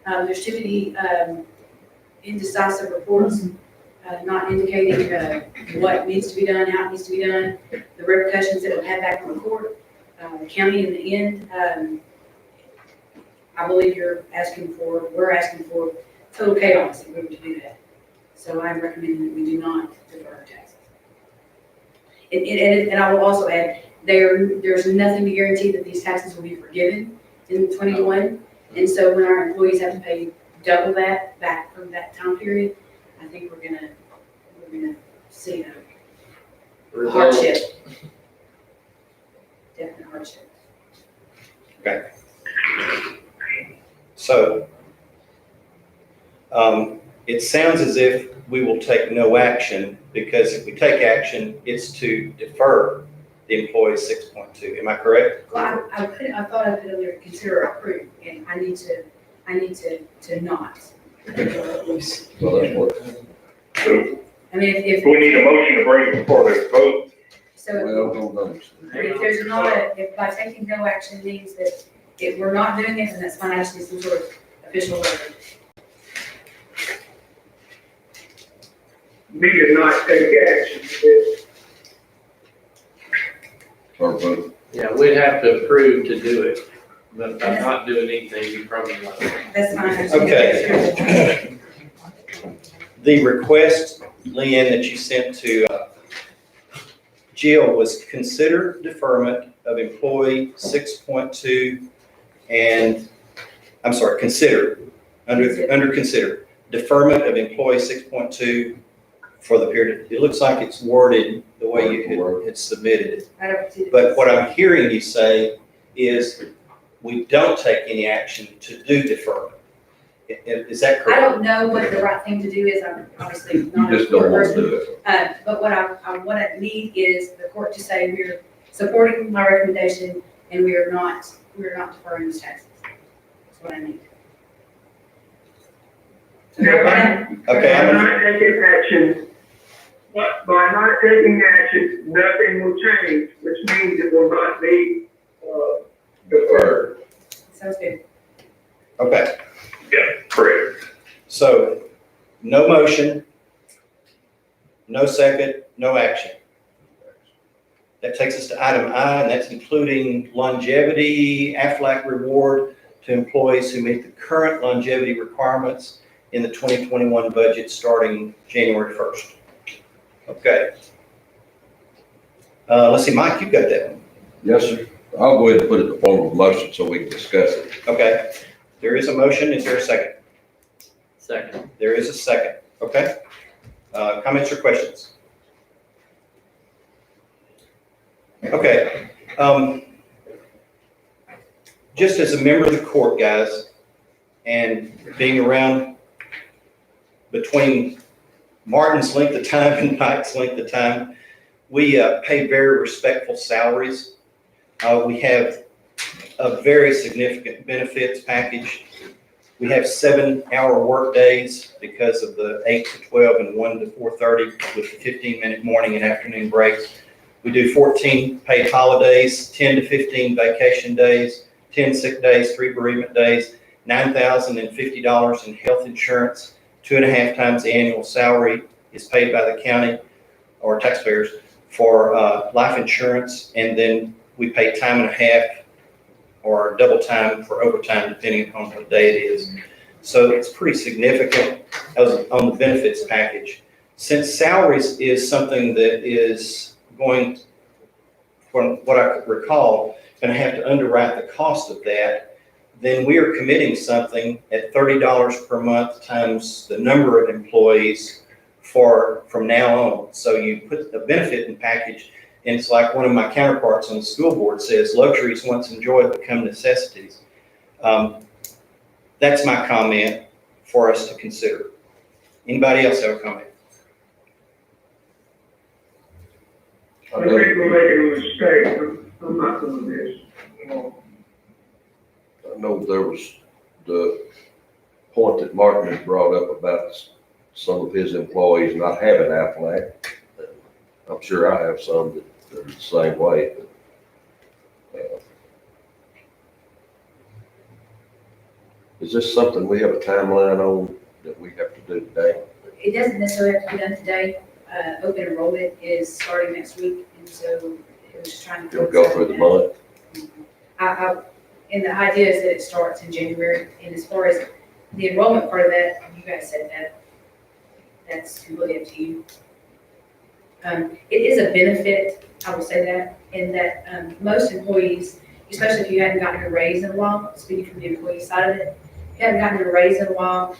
There's too many indecisive reports, not indicating what needs to be done, how it needs to be done, the repercussions that it will have back on the court, the county in the end. I believe we're asking for total chaos if we were to do that. So I'm recommending that we do not defer our taxes. And I will also add, there's nothing to guarantee that these taxes will be forgiven in 21. And so when our employees have to pay double that back from that time period, I think we're gonna see a hardship. Definite hardship. Okay. So, it sounds as if we will take no action, because if we take action, it's to defer the employee 6.2. Am I correct? Well, I thought I could either consider approve, and I need to not. Well, that's what, So I mean, if, we need a motion to bring it before the vote. so well, if there's not if by taking no action means that if we're not doing it, then that's fine, I just need some sort of official letter. Need to not take action. or vote. Yeah, we'd have to approve to do it, but by not doing anything, you probably won't. That's fine. Okay. The request, Leanne, that you sent to Jill was consider deferment of employee 6.2 and, I'm sorry, consider, under consider, deferment of employee 6.2 for the period. It looks like it's worded the way you had submitted it. But what I'm hearing you say is we don't take any action to do deferment. Is that I correct? don't know what the right thing to do is, I'm obviously not You a just don't court want to person. do it. But what I need is the court to say we're supporting my recommendation and we're not deferring those taxes. That's what I need. Okay, By not taking action, by not taking action, nothing will change, which means it will not be, deferred. Sounds good. okay. Yeah, correct. So, no motion, no second, no action. That takes us to item I, and that's including longevity, Aflac reward to employees who meet the current longevity requirements in the 2021 budget starting January 1st. Okay. Let's see, Mike, you got that one. Yes, sir. I'll go ahead and put it in the form of a motion so we can discuss it. Okay. There is a motion. Is there a second? Second. There is a second. Okay. Comments or questions? Okay. Just as a member of the court, guys, and being around between Martin's length of time and Mike's length of time, we pay very respectful salaries. We have a very significant benefits package. We have 7-hour work days because of the 8 to 12 and 1 to 4:30 with the 15-minute morning and afternoon breaks. We do 14 paid holidays, 10 to 15 vacation days, 10 sick days, 3 bereavement days, $9,050 in health insurance, 2.5 times the annual salary is paid by the county or taxpayers for life insurance, and then we pay time and a half or double time for overtime, depending upon what day it is. So it's pretty significant on the benefits package. Since salaries is something that is going, from what I could recall, going to have to underwrite the cost of that, then we are committing something at $30 per month times the number of employees from now on. So you put the benefit in package, and it's like one of my counterparts on the school board says, luxuries once enjoyed become necessities. That's my comment for us to consider. Anybody else have a comment? I think we're making a mistake. I'm not doing this. I know there was the point that Martin had brought up about some of his employees not having Aflac. I'm sure I have some that are the same way. Is this something we have a timeline on that we have to do today? It doesn't necessarily have to be done today. Open enrollment is starting next week, and so it was just trying to. It'll go through the month? And the idea is that it starts in January, and as far as the enrollment part of that, you guys said that, that's completely up to you. It is a benefit, I will say that, in that most employees, especially if you hadn't gotten a raise in a while, speaking from the employee side of it, if you haven't gotten a raise in a while,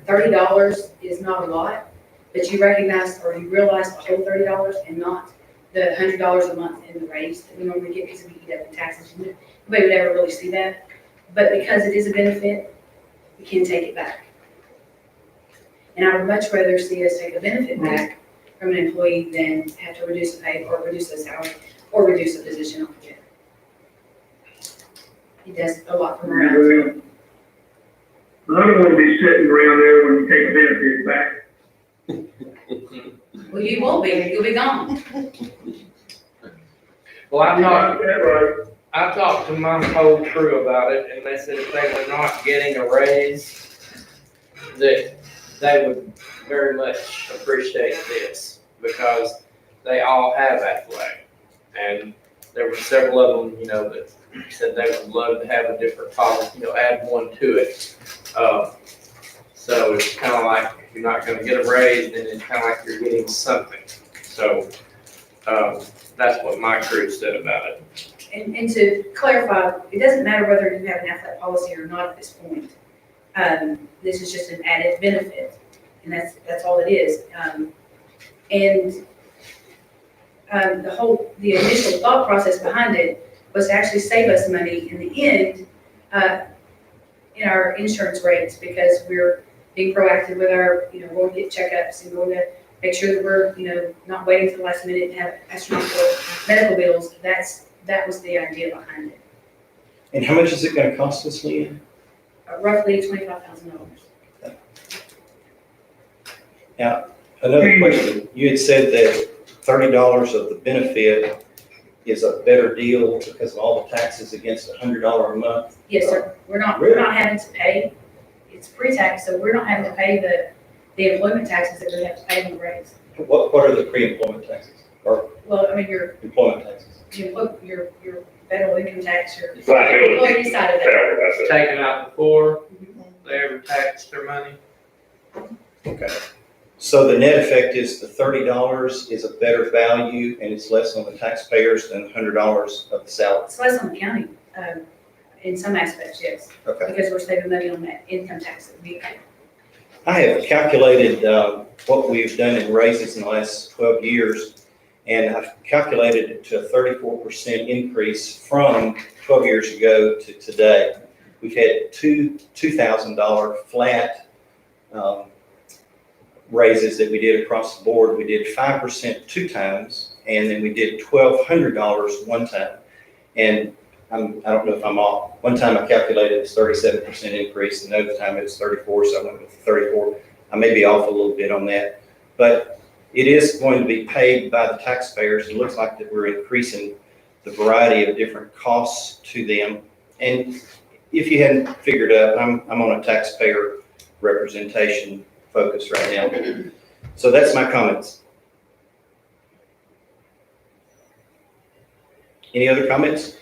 $30 is not a lot, but you recognize or you realize the whole $30 and not the $100 a month in the raise that we normally get because we eat up in taxes. Nobody would ever really see that. But because it is a benefit, we can take it back. And I would much rather see us take a benefit back from an employee than have to reduce the pay or reduce the salary or reduce the position altogether. It does a lot from around. I don't want to be sitting around there when you take benefits back. Well, you won't be, you'll be gone. Well, You got that right. I talked to my whole crew about it, and they said if they were not getting a raise, that they would very much appreciate this, because they all have Aflac. And there were several of them, that said they would love to have a different policy, add one to it. So it's kind of like, if you're not gonna get a raise, then it's kind of like you're getting something. So, that's what my crew said about it. And to clarify, it doesn't matter whether you have an Aflac policy or not at this point. This is just an added benefit, and that's all it is. The initial thought process behind it was to actually save us money in the end, in our insurance rates, because we're being proactive with our, going to get checkups and going to make sure that we're, not waiting for the last minute and have astronomical medical bills. That was the idea behind it. And how much is it going to cost us, Leanne? Roughly $25,000. Now, another question. You had said that $30 of the benefit is a better deal because of all the taxes against $100 a month. Yes, sir. We're not having to pay. It's pre-tax, so we're not having to pay the employment taxes that we have to pay on the raise. What are the pre-employment taxes or Well, I mean, your employment taxes? federal income tax, your Liability. employee side of it. That's it. Taken out before, they ever taxed their money. Okay. So the net effect is the $30 is a better value and it's less on the taxpayers than $100 of the salary. It's less on the county, in some aspects, yes, Okay. because we're saving money on that income tax that we pay. I have calculated what we've done in raises in the last 12 years, and I've calculated it to a 34% increase from 12 years ago to today. We've had $2,000 flat raises that we did across the board. We did 5% 2 times, and then we did $1,200 one time. And I don't know if I'm off. One time I calculated it's 37% increase, and another time it was 34, so I went with 34. I may be off a little bit on that, but it is going to be paid by the taxpayers. It looks like that we're increasing the variety of different costs to them. And if you hadn't figured out, I'm on a taxpayer representation focus right now. So that's my comments. Any other comments?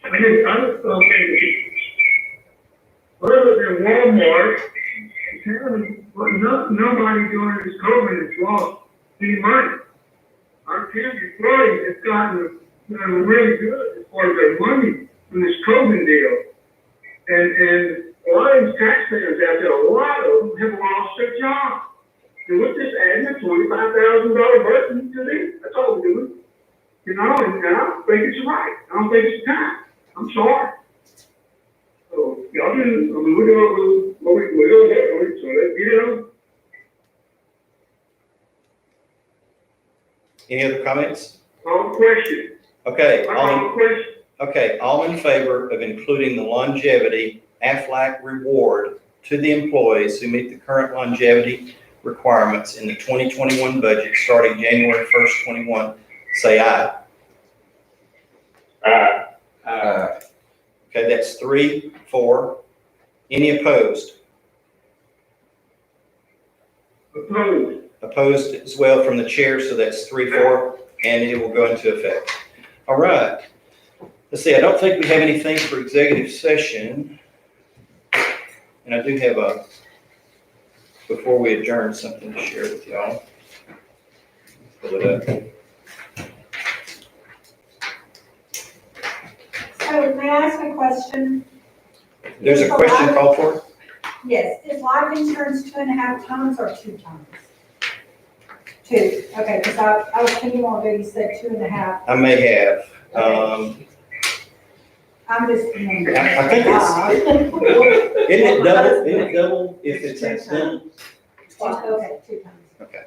I was thinking, other than Walmart, nobody during this COVID has lost any money. Our county employees have gotten really good as far as their money from this COVID deal. And a lot of these taxpayers out there, a lot of them have lost their job. And we're just adding a $25,000 burden to them. That's all we're doing. You know, and I don't think it's right. I don't think it's time. I'm sorry. So, y'all do, I mean, we do what we do, so let's get it on. Any other comments? Call the question. Okay, Call the question. okay, all in favor of including the longevity AFLAC reward to the employees who meet the current longevity requirements in the 2021 budget starting January 1st, 21, say aye. Okay, that's 3, 4. Any opposed? Opposed. Opposed as well from the chair, so that's 3, 4, and it will go into effect. All right. Let's see, I don't think we have anything for executive session. And I do have before we adjourn, something to share with y'all. Pull it up. So may I ask a question? There's a question called for? Yes, is life insurance 2.5 times or 2 times? 2, okay, because I was thinking more ago, you said 2.5. I may have. I'm just. I think it's, isn't it double, isn't it double if it's accidental? Okay, 2 times. Okay.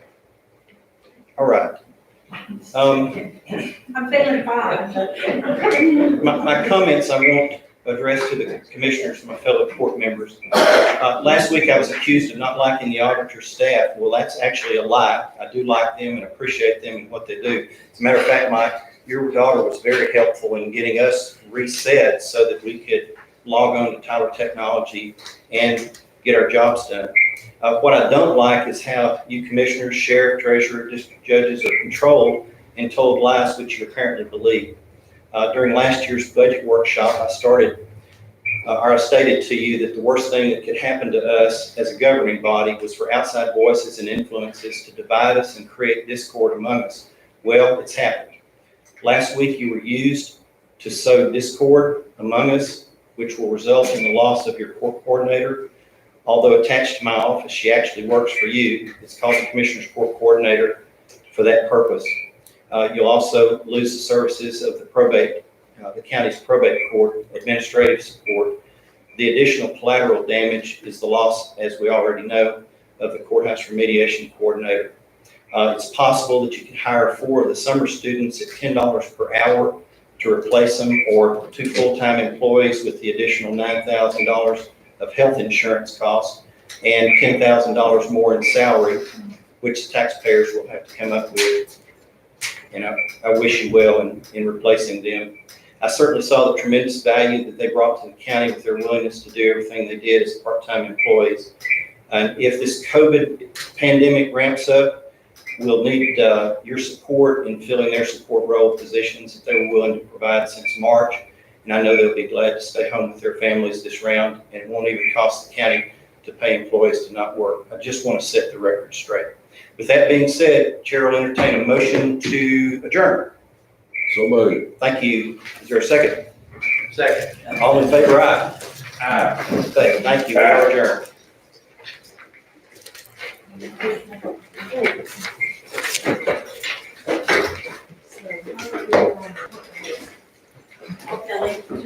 All right. I'm feeling fine. My comments I won't address to the commissioners, my fellow court members. Last week I was accused of not liking the auditor staff. Well, that's actually a lie. I do like them and appreciate them and what they do. As a matter of fact, Mike, your daughter was very helpful in getting us reset so that we could log on to Tyler Technology and get our jobs done. What I don't like is how you commissioners, sheriff, treasurer, district judges are controlled and told lies which you apparently believe. During last year's budget workshop, I stated to you that the worst thing that could happen to us as a governing body was for outside voices and influences to divide us and create discord among us. Well, it's happened. Last week, you were used to sow discord among us, which will result in the loss of your court coordinator. Although attached to my office, she actually works for you. It's called the Commissioner's Court Coordinator for that purpose. You'll also lose the services of the county's probate court, administrative support. The additional collateral damage is the loss, as we already know, of the courthouse remediation coordinator. It's possible that you can hire 4 of the summer students at $10 per hour to replace them, or 2 full-time employees with the additional $9,000 of health insurance costs and $10,000 more in salary, which the taxpayers will have to come up with. And I wish you well in replacing them. I certainly saw the tremendous value that they brought to the county with their willingness to do everything they did as part-time employees. And if this COVID pandemic ramps up, we'll need your support in filling their support role positions that they were willing to provide since March. And I know they'll be glad to stay home with their families this round, and it won't even cost the county to pay employees to not work. I just want to set the record straight. With that being said, Chair will entertain a motion to adjourn. So moved. Thank you. Is there a second? Second. All in favor, aye. Aye. Okay, thank you. We are adjourned. Okay.